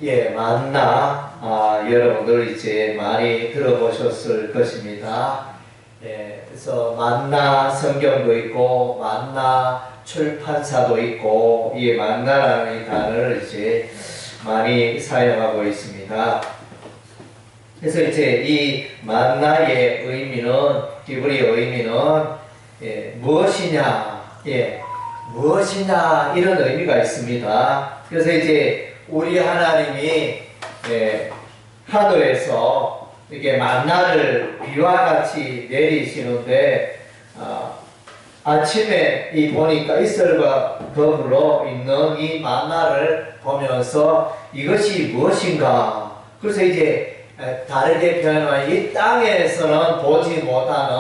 예, 만나, 여러분들 이제 많이 들어보셨을 것입니다. 예, 그래서 만나 성경도 있고, 만나 출판사도 있고, 이 만나라는 이 단어를 이제 많이 사용하고 있습니다. 그래서 이제 이 만나의 의미는, 히브리어 의미는, 무엇이냐, 무엇이냐, 이런 의미가 있습니다. 그래서 이제 우리 하나님이 하늘에서 이렇게 만나를 비와 같이 내리시는데 아침에 보니까 이슬과 더불어 있는 이 만나를 보면서 이것이 무엇인가. 그래서 이제 다르게 표현하면 이 땅에서는 보지 못하는,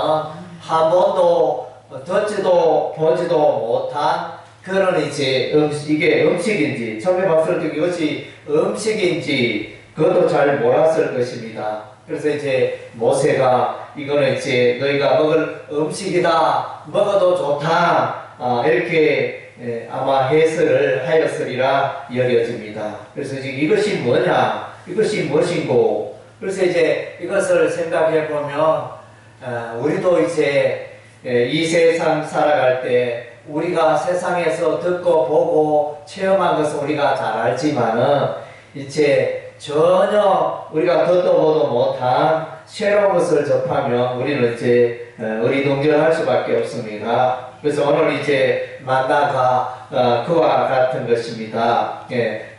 한 번도 듣지도 보지도 못한 그런 이제 이게 음식인지, 처음에 봤을 때 이것이 음식인지 그것도 잘 몰랐을 것입니다. 그래서 이제 모세가 이거는 이제 너희가 먹을 음식이다, 먹어도 좋다, 이렇게 아마 해설을 하였으리라 여겨집니다. 그래서 지금 이것이 뭐냐, 이것이 무엇인고, 그래서 이제 이것을 생각해 보면 우리도 이제 이 세상 살아갈 때 우리가 세상에서 듣고 보고 체험한 것은 우리가 잘 알지만은 이제 전혀 우리가 듣도 보도 못한 새로운 것을 접하면 우리는 이제 어리둥절할 수밖에 없습니다. 그래서 오늘 이제 만나가 그와 같은 것입니다.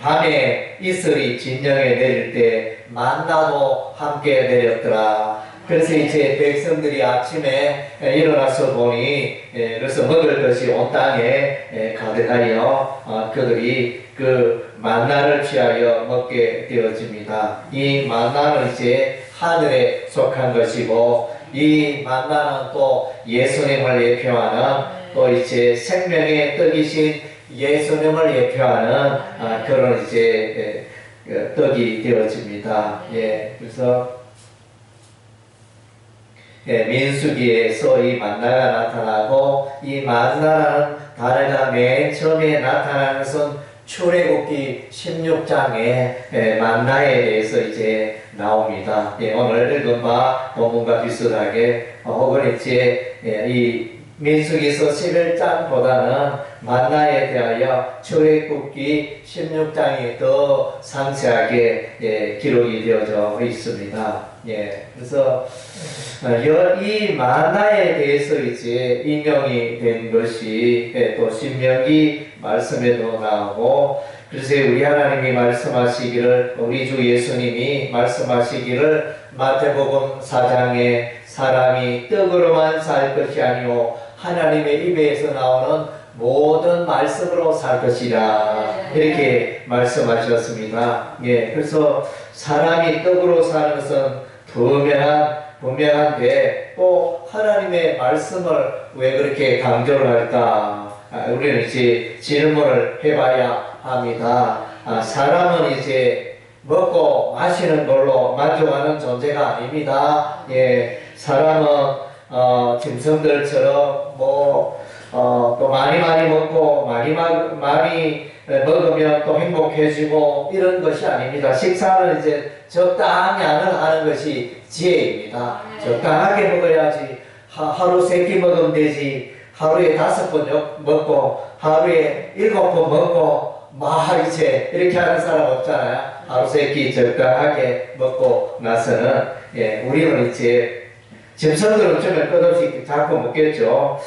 밤에 이슬이 진영에 내릴 때 만나도 함께 내렸더라. 그래서 이제 백성들이 아침에 일어나서 보니 그래서 먹을 것이 온 땅에 가득하여 그들이 그 만나를 취하여 먹게 되어집니다. 이 만나는 이제 하늘에 속한 것이고, 이 만나는 또 예수님을 예표하는, 또 이제 생명의 떡이신 예수님을 예표하는 그런 이제 떡이 되어집니다. 그래서 민수기에서 이 만나가 나타나고, 이 만나라는 단어가 맨 처음에 나타나는 것은 출애굽기 16장에 만나에 대해서 이제 나옵니다. 오늘 읽은 바 본문과 비슷하게 혹은 이제 이 민수기서 11장보다는 만나에 대하여 출애굽기 16장이 더 상세하게 기록이 되어져 있습니다. 그래서 이 만나에 대해서 이제 인용이 된 것이 또 신명기 말씀에도 나오고, 그래서 우리 하나님이 말씀하시기를, 우리 주 예수님이 말씀하시기를 마태복음 4장에 사람이 떡으로만 살 것이 아니오 하나님의 입에서 나오는 모든 말씀으로 살 것이라, 이렇게 말씀하셨습니다. 그래서 사람이 떡으로 사는 것은 분명한데 또 하나님의 말씀을 왜 그렇게 강조를 할까? 우리는 이제 질문을 해봐야 합니다. 사람은 이제 먹고 마시는 걸로 만족하는 존재가 아닙니다. 사람은 짐승들처럼 또 많이 먹고 많이 먹으면 또 행복해지고 이런 것이 아닙니다. 식사는 이제 적당히 하는 것이 지혜입니다. 적당하게 먹어야지. 하루 3끼 먹으면 되지. 하루에 5번 먹고 하루에 7번 먹고 이제 이렇게 하는 사람 없잖아요. 하루 3끼 적당하게 먹고 나서는 우리는 이제 짐승들은 좀 끝없이 자꾸 먹겠죠.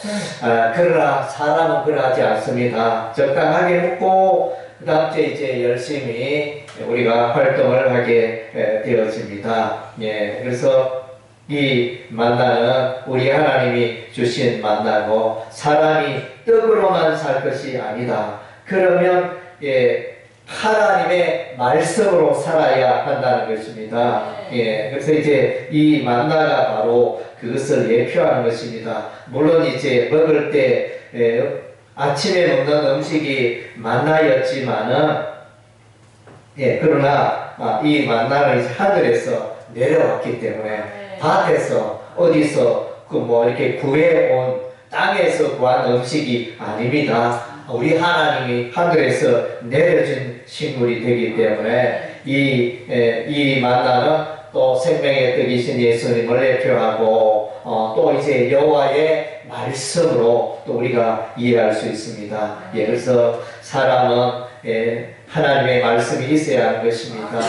그러나 사람은 그러하지 않습니다. 적당하게 먹고 그 다음 주에 이제 열심히 우리가 활동을 하게 되어집니다. 그래서 이 만나는 우리 하나님이 주신 만나고 사람이 떡으로만 살 것이 아니다. 그러면 하나님의 말씀으로 살아야 한다는 것입니다. 그래서 이제 이 만나가 바로 그것을 예표하는 것입니다. 물론 이제 먹을 때 아침에 먹는 음식이 만나였지만은 그러나 이 만나는 이제 하늘에서 내려왔기 때문에 밭에서 어디서 이렇게 구해온 땅에서 구한 음식이 아닙니다. 우리 하나님이 하늘에서 내려준 식물이 되기 때문에 이 만나는 또 생명의 떡이신 예수님을 대표하고 또 이제 여호와의 말씀으로 또 우리가 이해할 수 있습니다. 예, 그래서 사람은 하나님의 말씀이 있어야 하는 것입니다.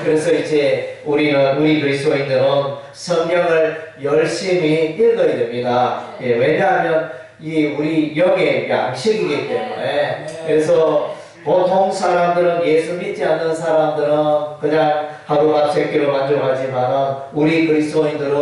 그래서 이제 우리 그리스도인들은 성경을 열심히 읽어야 됩니다. 왜냐하면 우리 영의 양식이기 때문에. 그래서 보통 사람들은, 예수 믿지 않는 사람들은 그냥 하루 밥 세 끼로 만족하지만 우리 그리스도인들은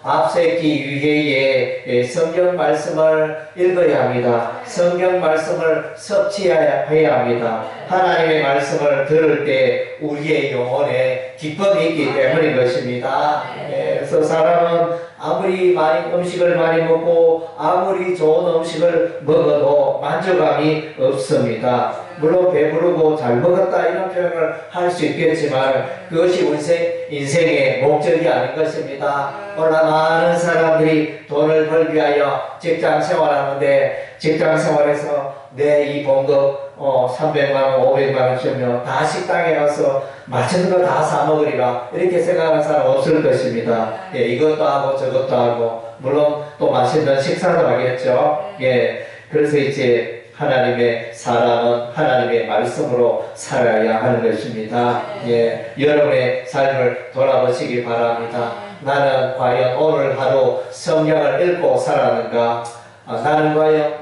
밥 세 끼 위에 성경 말씀을 읽어야 합니다. 성경 말씀을 섭취해야 합니다. 하나님의 말씀을 들을 때 우리의 영혼에 기쁨이 있기 때문인 것입니다. 그래서 사람은 아무리 음식을 많이 먹고 아무리 좋은 음식을 먹어도 만족감이 없습니다. 물론 배부르고 잘 먹었다 이런 표현을 할 수 있겠지만 그것이 인생의 목적이 아닌 것입니다. 오늘 많은 사람들이 돈을 벌기 위하여 직장 생활하는데 직장 생활에서 내 이 봉급 300만 원, 500만 원쯤이면 다 식당에 가서 맛있는 거 다 사 먹으리라 이렇게 생각하는 사람 없을 것입니다. 이것도 하고 저것도 하고 물론 또 맛있는 식사도 하겠죠. 그래서 이제 하나님의 사람은 하나님의 말씀으로 살아야 하는 것입니다. 여러분의 삶을 돌아보시기 바랍니다. 나는 과연 오늘 하루 성경을 읽고 살았는가? 나는 과연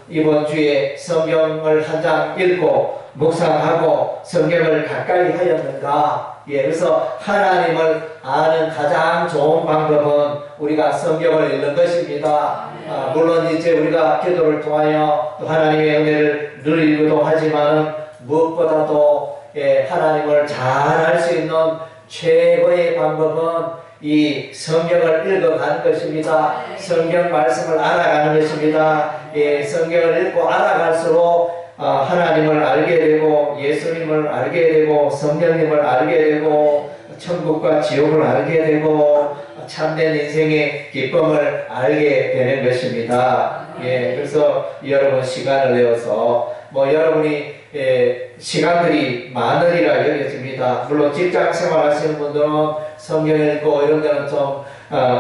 이번 주에 성경을 한 장 읽고 묵상하고 성경을 가까이 하였는가? 그래서 하나님을 아는 가장 좋은 방법은 우리가 성경을 읽는 것입니다. 물론 이제 우리가 기도를 통하여 또 하나님의 은혜를 누리기도 하지만 무엇보다도 하나님을 잘 알 수 있는 최고의 방법은 이 성경을 읽어가는 것입니다. 성경 말씀을 알아가는 것입니다. 성경을 읽고 알아갈수록 하나님을 알게 되고 예수님을 알게 되고 성령님을 알게 되고 천국과 지옥을 알게 되고 참된 인생의 기쁨을 알게 되는 것입니다. 그래서 여러분 시간을 내어서 여러분이 시간들이 많으리라 여겨집니다. 물론 직장 생활 하시는 분들은 성경 읽고 이런 데는 좀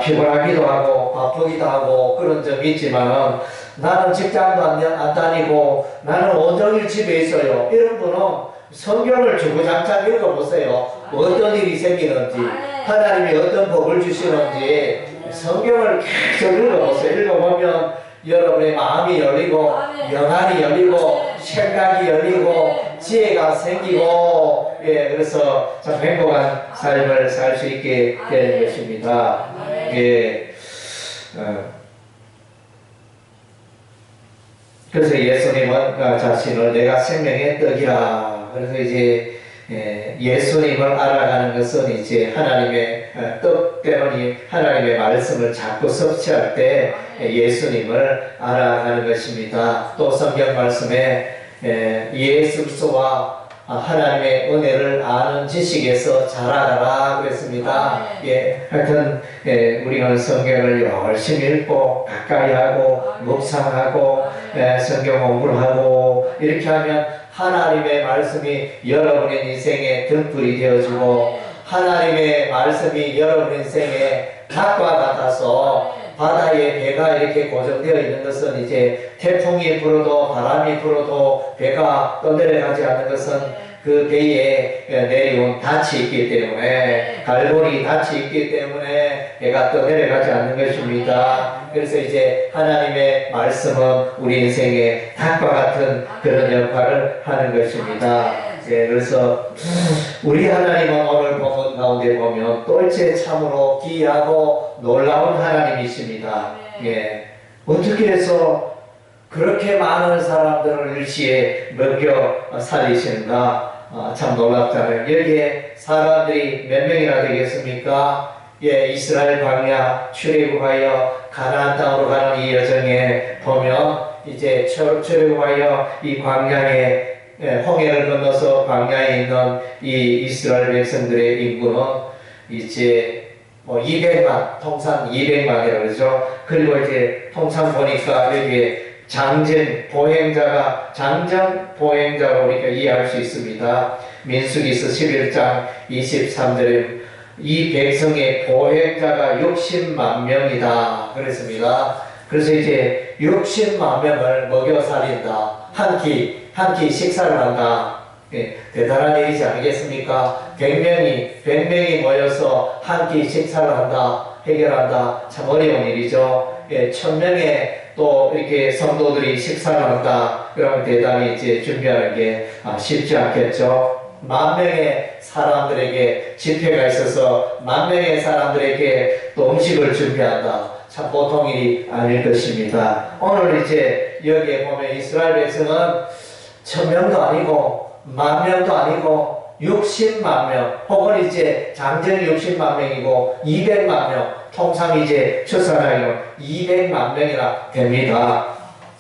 피곤하기도 하고 바쁘기도 하고 그런 점이 있지만은 나는 직장도 안 다니고 나는 온종일 집에 있어요. 이런 분은 성경을 주구장창 읽어보세요. 어떤 일이 생기는지 하나님이 어떤 법을 주시는지 성경을 계속 읽어보세요. 읽어보면 여러분의 마음이 열리고 영안이 열리고 생각이 열리고 지혜가 생기고 그래서 참 행복한 삶을 살 수 있게 되는 것입니다. 그래서 예수님은 자신을 내가 생명의 떡이라. 그래서 이제 예수님을 알아가는 것은 이제 하나님의 떡 때문에 하나님의 말씀을 자꾸 섭취할 때 예수님을 알아가는 것입니다. 또 성경 말씀에 예수 그리스도와 하나님의 은혜를 아는 지식에서 자라가라 그랬습니다. 하여튼 우리는 성경을 열심히 읽고 가까이 하고 묵상하고 성경 공부를 하고 이렇게 하면 하나님의 말씀이 여러분의 인생에 등불이 되어주고 하나님의 말씀이 여러분 인생에 닭과 같아서 바다에 배가 이렇게 고정되어 있는 것은 이제 태풍이 불어도 바람이 불어도 배가 떠내려가지 않는 것은 그 배에 내려온 닻이 있기 때문에 갈고리 닻이 있기 때문에 배가 떠내려가지 않는 것입니다. 그래서 이제 하나님의 말씀은 우리 인생에 닭과 같은 그런 역할을 하는 것입니다. 그래서 우리 하나님은 오늘 본문 가운데 보면 똘체 참으로 기이하고 놀라운 하나님이십니다. 어떻게 해서 그렇게 많은 사람들을 일시에 먹여 살리시는가? 참 놀랍잖아요. 여기에 사람들이 몇 명이나 되겠습니까? 이스라엘 광야 출애굽하여 가나안 땅으로 가는 이 여정에 보면 이제 출애굽하여 이 광야에 홍해를 건너서 광야에 있는 이 이스라엘 백성들의 인구는 이제 200만, 통상 200만이라고 그러죠. 그리고 이제 통상 보니까 여기에 장전 보행자로 우리가 이해할 수 있습니다. 민수기서 11장 23절에 이 백성의 보행자가 60만 명이다 그랬습니다. 그래서 이제 60만 명을 먹여 살린다. 한 끼 식사를 한다. 예, 대단한 일이지 않겠습니까? 100명이 모여서 한 끼 식사를 한다, 해결한다. 참 어려운 일이죠. 예, 1000명의 또 이렇게 성도들이 식사를 한다. 그러면 대단히 이제 준비하는 게 쉽지 않겠죠. 10,000명의 사람들에게 집회가 있어서 10,000명의 사람들에게 또 음식을 준비한다. 참 보통 일이 아닐 것입니다. 오늘 이제 여기에 보면 이스라엘 백성은 1000명도 아니고 10,000명도 아니고 60만 명, 혹은 이제 장정이 60만 명이고 200만 명, 통상 이제 출산하면 200만 명이나 됩니다.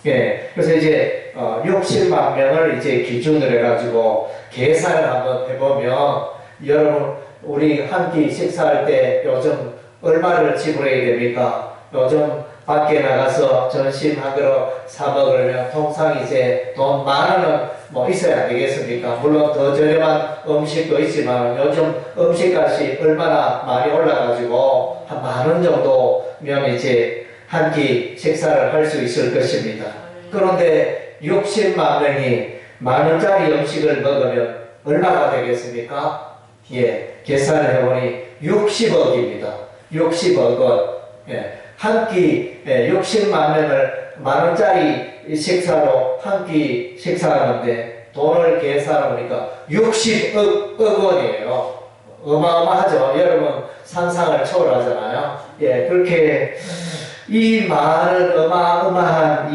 예, 그래서 이제 60만 명을 이제 기준으로 해가지고 계산을 한번 해보면, 여러분 우리 한 끼 식사할 때 요즘 얼마를 지불해야 됩니까? 요즘 밖에 나가서 점심 한 그릇 사 먹으려면 통상 이제 돈 10,000원은 뭐 있어야 되겠습니까? 물론 더 저렴한 음식도 있지만 요즘 음식값이 얼마나 많이 올라가지고 한 10,000원 정도면 이제 한 끼 식사를 할 수 있을 것입니다. 그런데 60만 명이 10,000원짜리 음식을 먹으면 얼마가 되겠습니까? 예, 계산을 해보니 60억입니다. 60억 원. 예, 한 끼 60만 명을 10,000원짜리 식사로 한 끼 식사하는데 돈을 계산해보니까 60억 원이에요. 어마어마하죠. 여러분 상상을 초월하잖아요. 예, 그렇게 이 많은 어마어마한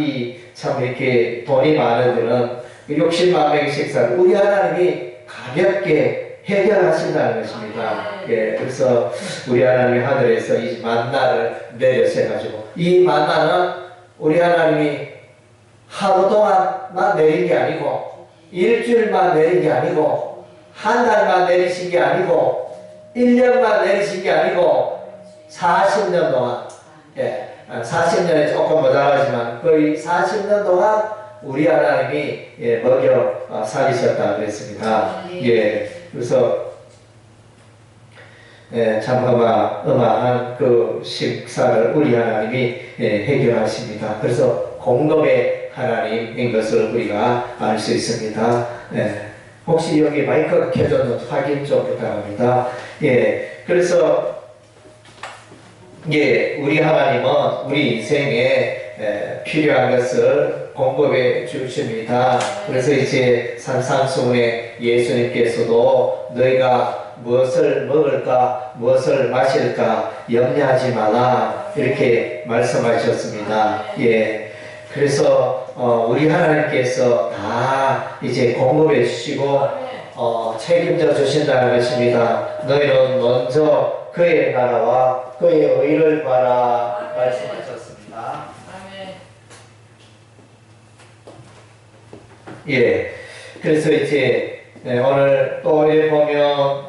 참 이렇게 돈이 많은 데는 60만 명의 식사를 우리 하나님이 가볍게 해결하신다는 것입니다. 예, 그래서 우리 하나님이 하늘에서 이 만나를 내려셔가지고, 이 만나는 우리 하나님이 하루 동안만 내린 게 아니고, 일주일만 내린 게 아니고, 한 달만 내리신 게 아니고, 1년만 내리신 게 아니고, 40년 동안, 예, 40년에 조금 모자라지만 거의 40년 동안 우리 하나님이 먹여 살리셨다 그랬습니다. 예, 그래서 참 어마어마한 그 식사를 우리 하나님이 해결하십니다. 그래서 공급의 하나님인 것을 우리가 알 수 있습니다. 혹시 여기 마이크가 켜졌는지 확인 좀 부탁합니다. 예, 그래서 예, 우리 하나님은 우리 인생에 필요한 것을 공급해 주십니다. 그래서 이제 산상수훈에 예수님께서도 너희가 무엇을 먹을까 무엇을 마실까 염려하지 마라 이렇게 말씀하셨습니다. 예, 그래서 우리 하나님께서 다 이제 공급해 주시고 책임져 주신다는 것입니다. 너희는 먼저 그의 나라와 그의 의를 봐라 말씀하셨습니다. 예, 그래서 이제 오늘 또 여기 보면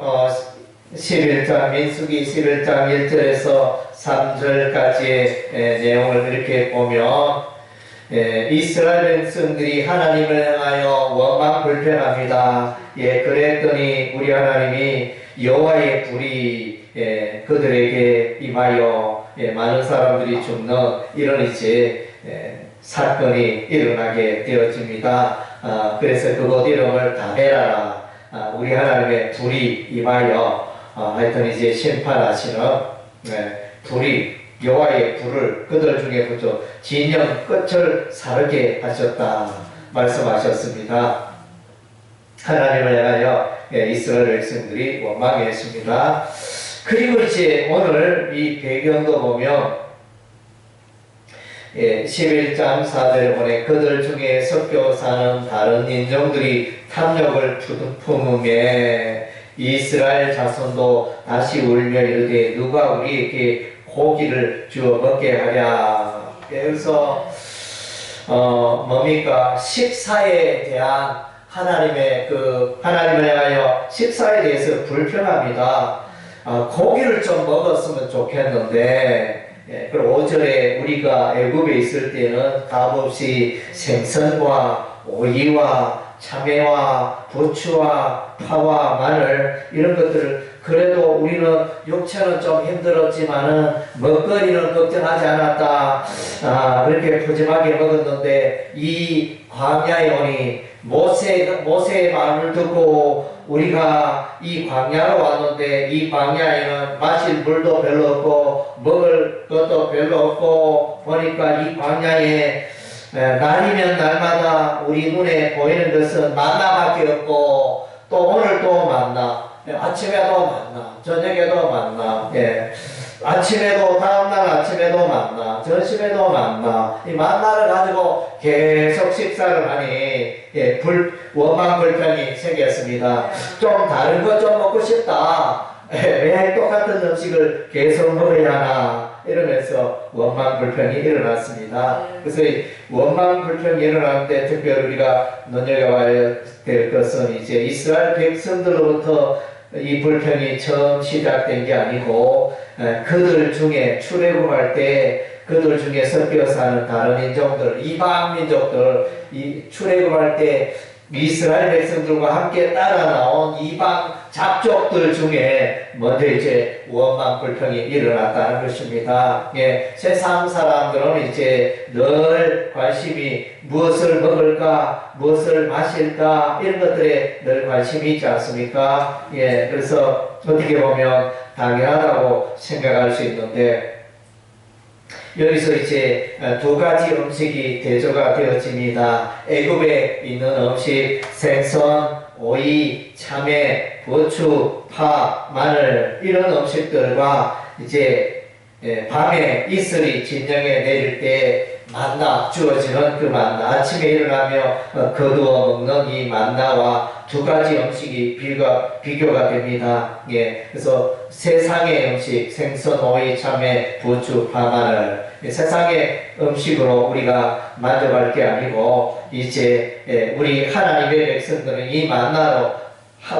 11장 민수기 11장 1절에서 3절까지의 내용을 이렇게 보면 이스라엘 백성들이 하나님을 향하여 원망 불평합니다. 예, 그랬더니 우리 하나님이 여호와의 불이 그들에게 임하여 많은 사람들이 죽는 이런 이제 사건이 일어나게 되어집니다. 그래서 그곳 이름을 다베라라, 우리 하나님의 불이 임하여 하여튼 이제 심판하시는 불이 여호와의 불을 그들 중에 붙여 진영 끝을 사르게 하셨다 말씀하셨습니다. 하나님을 향하여 이스라엘 백성들이 원망했습니다. 그리고 이제 오늘 이 배경도 보면 11장 4절에 보내 그들 중에 섞여 사는 다른 인종들이 탐욕을 품음에 이스라엘 자손도 다시 울며 이르되 누가 우리에게 고기를 주어 먹게 하랴. 그래서 뭡니까? 식사에 대한 하나님의 하나님을 향하여 식사에 대해서 불평합니다. 고기를 좀 먹었으면 좋겠는데, 그리고 5절에 우리가 애굽에 있을 때는 값없이 생선과 오이와 참외와 부추와 파와 마늘 이런 것들을 그래도 우리는 육체는 좀 힘들었지만은 먹거리는 걱정하지 않았다. 그렇게 푸짐하게 먹었는데 이 광야에 오니 모세의 말을 듣고 우리가 이 광야로 왔는데 이 광야에는 마실 물도 별로 없고 먹을 것도 별로 없고 보니까 이 광야에 날이면 날마다 우리 눈에 보이는 것은 만나밖에 없고 또 오늘 또 만나 아침에도 만나 저녁에도 만나 아침에도 다음날 아침에도 만나 점심에도 만나 이 만나를 가지고 계속 식사를 하니 원망불평이 생겼습니다. 좀 다른 것 좀 먹고 싶다. 왜 똑같은 음식을 계속 먹어야 하나 이러면서 원망불평이 일어났습니다. 그래서 이 원망불평이 일어났는데 특별히 우리가 눈여겨봐야 될 것은 이제 이스라엘 백성들로부터 이 불평이 처음 시작된 게 아니고 그들 중에 출애굽할 때 그들 중에 섞여 사는 다른 인종들 이방 민족들 이 출애굽할 때 이스라엘 백성들과 함께 따라 나온 이방 잡족들 중에 먼저 이제 원망불평이 일어났다는 것입니다. 세상 사람들은 이제 늘 관심이 무엇을 먹을까, 무엇을 마실까 이런 것들에 늘 관심이 있지 않습니까? 그래서 어떻게 보면 당연하다고 생각할 수 있는데 여기서 이제 두 가지 음식이 대조가 되어집니다. 애굽에 있는 음식, 생선, 오이, 참외, 부추, 파, 마늘 이런 음식들과 이제 밤에 이슬이 진영에 내릴 때 만나 주어지는 그 만나 아침에 일어나며 거두어 먹는 이 만나와 두 가지 음식이 비교가 됩니다. 그래서 세상의 음식 생선, 오이, 참외, 부추, 파, 마늘 세상의 음식으로 우리가 만족할 게 아니고 이제 우리 하나님의 백성들은 이 만나로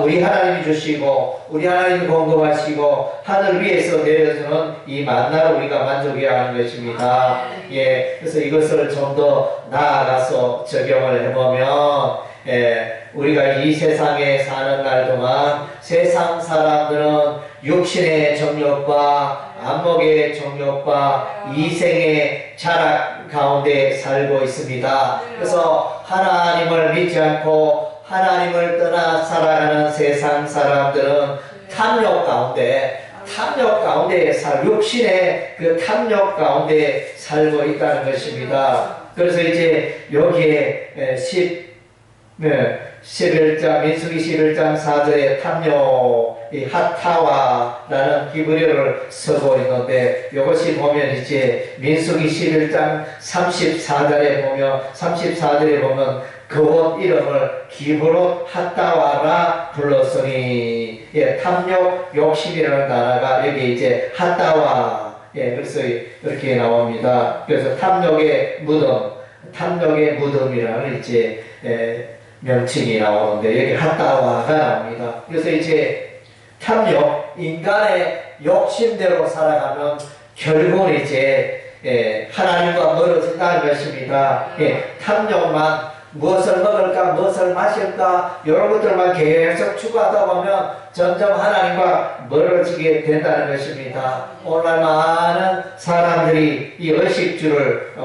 우리 하나님이 주시고 우리 하나님이 공급하시고 하늘 위에서 내려주는 이 만나로 우리가 만족해야 하는 것입니다. 그래서 이것을 좀 더 나아가서 적용을 해보면 우리가 이 세상에 사는 날 동안 세상 사람들은 육신의 정욕과 안목의 정욕과 이생의 자락 가운데 살고 있습니다. 그래서 하나님을 믿지 않고 하나님을 떠나 살아가는 세상 사람들은 탐욕 가운데 육신의 그 탐욕 가운데 살고 있다는 것입니다. 그래서 이제 여기에 11장 민수기 11장 4절에 탐욕 이 핫타와라는 히브리어를 쓰고 있는데 이것이 보면 이제 민수기 11장 34절에 보면 그옷 이름을 기브롯 핫다와라 불렀으니 탐욕 욕심이라는 단어가 여기 이제 핫다와 그래서 이렇게 나옵니다. 그래서 탐욕의 무덤이라는 이제 명칭이 나오는데 여기 핫다와가 나옵니다. 그래서 이제 탐욕 인간의 욕심대로 살아가면 결국은 이제 하나님과 멀어진다는 것입니다. 탐욕만 무엇을 먹을까, 무엇을 마실까, 이런 것들만 계속 추구하다 보면 점점 하나님과 멀어지게 된다는 것입니다. 오늘날 많은 사람들이 이 의식주를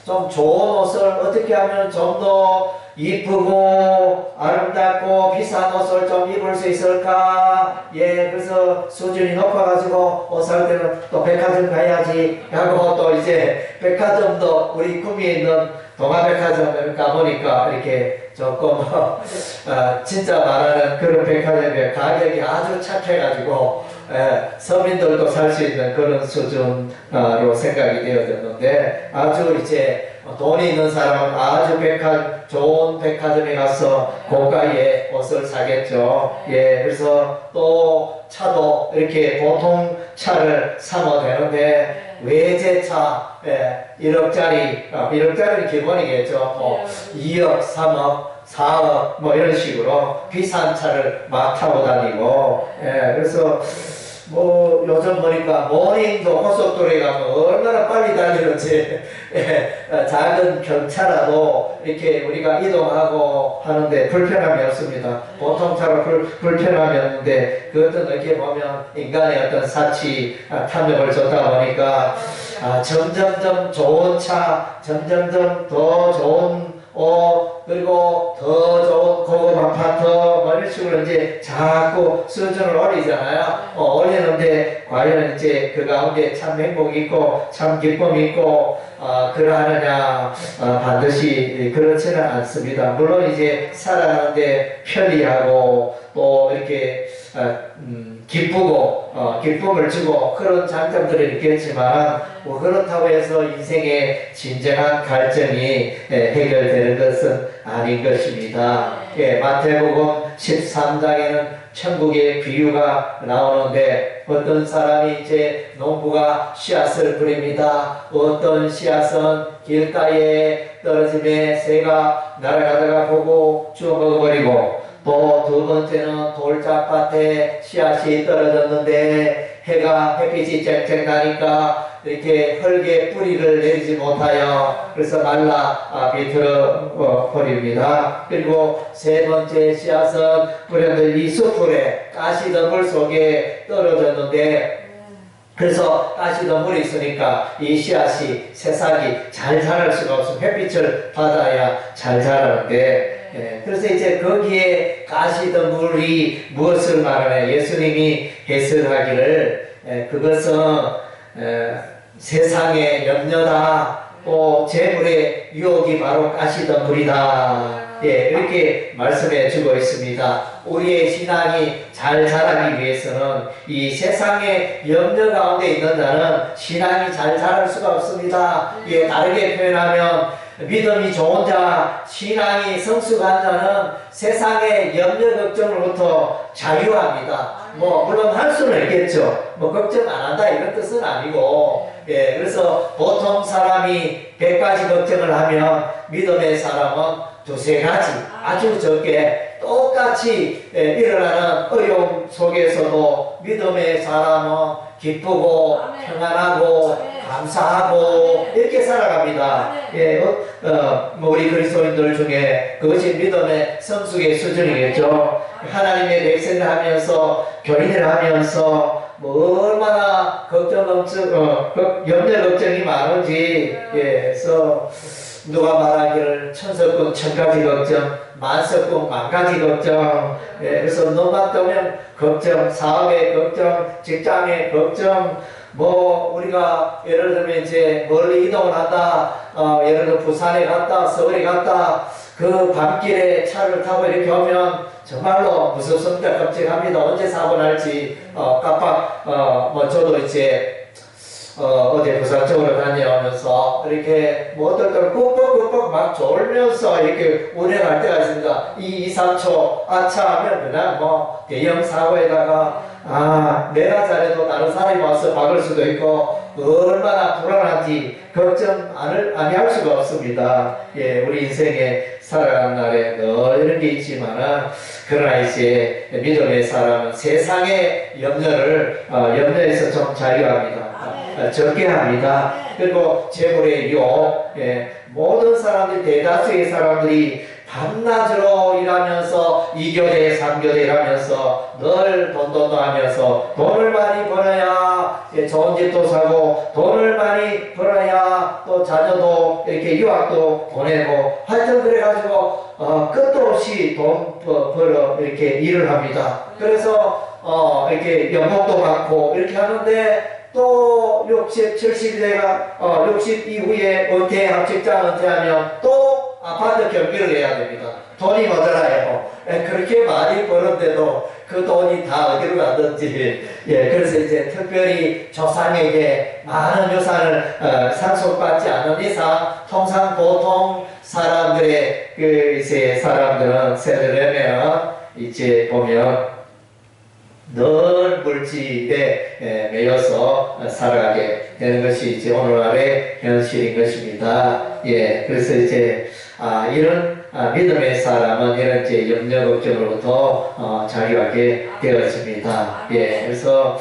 좀 좋은 옷을 어떻게 하면 좀 더 이쁘고 아름답고 비싼 옷을 좀 입을 수 있을까? 그래서 수준이 높아가지고 옷 살 때는 또 백화점 가야지 하고 또 이제 백화점도 우리 구미에 있는 동아백화점을 가보니까 이렇게 조금 진짜 말하는 그런 백화점의 가격이 아주 착해가지고 서민들도 살 수 있는 그런 수준으로 생각이 되어졌는데 아주 이제 돈이 있는 사람은 아주 좋은 백화점에 가서 고가의 옷을 사겠죠. 그래서 또 차도 이렇게 보통 차를 사면 되는데 외제차 1억짜리는 기본이겠죠. 2억, 3억, 4억 뭐 이런 식으로 비싼 차를 막 타고 다니고 그래서 뭐 요즘 보니까 모닝도 고속도로에 가면 얼마나 빨리 달리는지 작은 경차라도 이렇게 우리가 이동하고 하는데 불편함이 없습니다. 보통 차로 불편함이 없는데 그것도 어떻게 보면 인간의 어떤 사치 탐욕을 줬다 보니까 점점점 좋은 차, 점점점 더 좋은 옷, 그리고 더 좋은 고급 아파트, 뭐 이런 식으로 이제 자꾸 수준을 올리잖아요. 올리는데, 과연 이제 그 가운데 참 행복이 있고, 참 기쁨이 있고, 그러하느냐, 반드시 그렇지는 않습니다. 물론 이제 살아가는데 편리하고, 또 이렇게, 기쁘고 기쁨을 주고 그런 장점들이 있겠지만 뭐 그렇다고 해서 인생의 진정한 갈증이 해결되는 것은 아닌 것입니다. 마태복음 13장에는 천국의 비유가 나오는데 어떤 사람이 이제 농부가 씨앗을 뿌립니다. 어떤 씨앗은 길가에 떨어짐에 새가 날아가다가 보고 주워 먹어버리고 또 두 번째는 돌짝밭에 씨앗이 떨어졌는데 햇빛이 쨍쨍 나니까 이렇게 흙에 뿌리를 내리지 못하여 그래서 말라 비틀어 버립니다. 그리고 세 번째 씨앗은 뿌렸는데 이 숯불에 가시덤불 속에 떨어졌는데 그래서 가시덤불이 있으니까 이 씨앗이 새싹이 잘 자랄 수가 없습니다. 햇빛을 받아야 잘 자라는데 그래서 이제 거기에 가시덤불이 무엇을 말하냐 예수님이 해설하기를 그것은 세상의 염려다 또 재물의 유혹이 바로 가시덤불이다 이렇게 말씀해 주고 있습니다. 우리의 신앙이 잘 자라기 위해서는 이 세상의 염려 가운데 있는 자는 신앙이 잘 자랄 수가 없습니다. 다르게 표현하면 믿음이 좋은 자, 신앙이 성숙한 자는 세상의 염려 걱정으로부터 자유합니다. 물론 할 수는 있겠죠. 걱정 안 한다 이런 뜻은 아니고 그래서 보통 사람이 100가지 걱정을 하면 믿음의 사람은 두세 가지 아주 적게 똑같이 일어나는 어려움 속에서도 믿음의 사람은 기쁘고 평안하고 감사하고 이렇게 살아갑니다. 우리 그리스도인들 중에 그것이 믿음의 성숙의 수준이겠죠. 하나님의 백성을 하면서 교인을 하면서 얼마나 염려 걱정이 많은지 그래서 누가 말하기를 천석군 천가지 걱정, 만석군 만가지 걱정 그래서 너만 떠면 걱정, 사업의 걱정, 직장의 걱정 우리가 예를 들면 이제 멀리 이동을 한다 예를 들어 부산에 갔다 서울에 갔다 그 밤길에 차를 타고 이렇게 오면 정말로 무섭습니다. 끔찍합니다. 언제 사고 날지 깜빡 저도 이제 어제 부산 쪽으로 다녀오면서 이렇게 어떨 때는 꾹꾹꾹꾹 막 졸면서 이렇게 운행할 때가 있습니다. 2, 3초 아차 하면 그냥 대형 사고에다가 내가 잘해도 다른 사람이 와서 박을 수도 있고 얼마나 불안한지 걱정 아니할 수가 없습니다. 우리 인생에 살아가는 날에 늘 이런 게 있지만은 그러나 이제 믿음의 사람은 세상의 염려에서 좀 자유합니다. 적게 합니다. 그리고 재물의 유혹, 모든 사람들, 대다수의 사람들이 밤낮으로 일하면서 2교대, 3교대 일하면서 늘 돈 하면서 돈을 많이 벌어야 좋은 집도 사고 돈을 많이 벌어야 또 자녀도 이렇게 유학도 보내고 하여튼 그래가지고 끝도 없이 돈 벌어 이렇게 일을 합니다. 그래서 이렇게 연봉도 많고 이렇게 하는데 또 60, 70대가 60 이후에 직장 은퇴하면 또 아파트 경비를 해야 됩니다. 돈이 모자라요. 그렇게 많이 버는데도 그 돈이 다 어디로 가든지 그래서 이제 특별히 조상에게 많은 유산을 상속받지 않는 이상 통상 보통 사람들의 이제 사람들은 세대라면 이제 보면 늘 물질에 매여서 살아가게 되는 것이 이제 오늘날의 현실인 것입니다. 그래서 이제 이런 믿음의 사람은 이런 이제 염려 걱정으로부터 자유하게 되었습니다. 그래서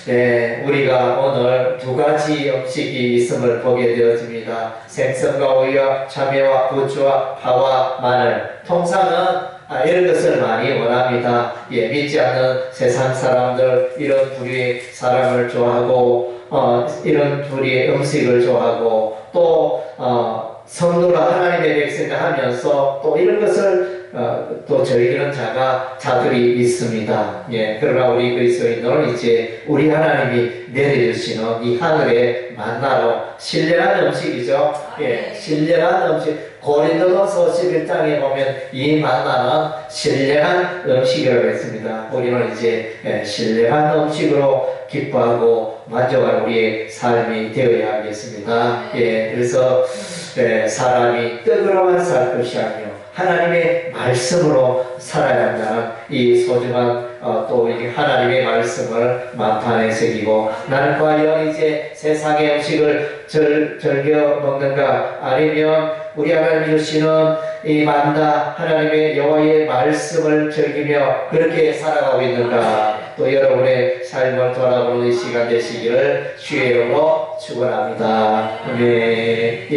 우리가 오늘 두 가지 음식이 있음을 보게 되어집니다. 생선과 오이와 참외와 부추와 파와 마늘. 통상은 이런 것을 많이 원합니다. 믿지 않는 세상 사람들, 이런 부류의 사람을 좋아하고, 이런 부류의 음식을 좋아하고, 또, 성도라 하나님의 백성을 하면서 또 이런 것을 또 즐기는 자들이 있습니다. 그러나 우리 그리스도인들은 이제 우리 하나님이 내려주시는 이 하늘의 만나로 신령한 음식이죠. 신령한 음식. 고린도전서 11장에 보면 이 만나는 신령한 음식이라고 했습니다. 우리는 이제 신령한 음식으로 기뻐하고 만족하는 우리의 삶이 되어야 하겠습니다. 그래서 사람이 떡으로만 살 것이 아니요 하나님의 말씀으로 살아야 한다는 이 소중한 또 이렇게 하나님의 말씀을 만판에 새기고, 나는 과연 이제 세상의 음식을 즐겨 먹는가, 아니면 우리 하나님이 주시는 이 만나 하나님의 여호와의 말씀을 즐기며 그렇게 살아가고 있는가. 또 여러분의 삶을 돌아보는 이 시간 되시기를 주의 이름으로 축원합니다. 아멘.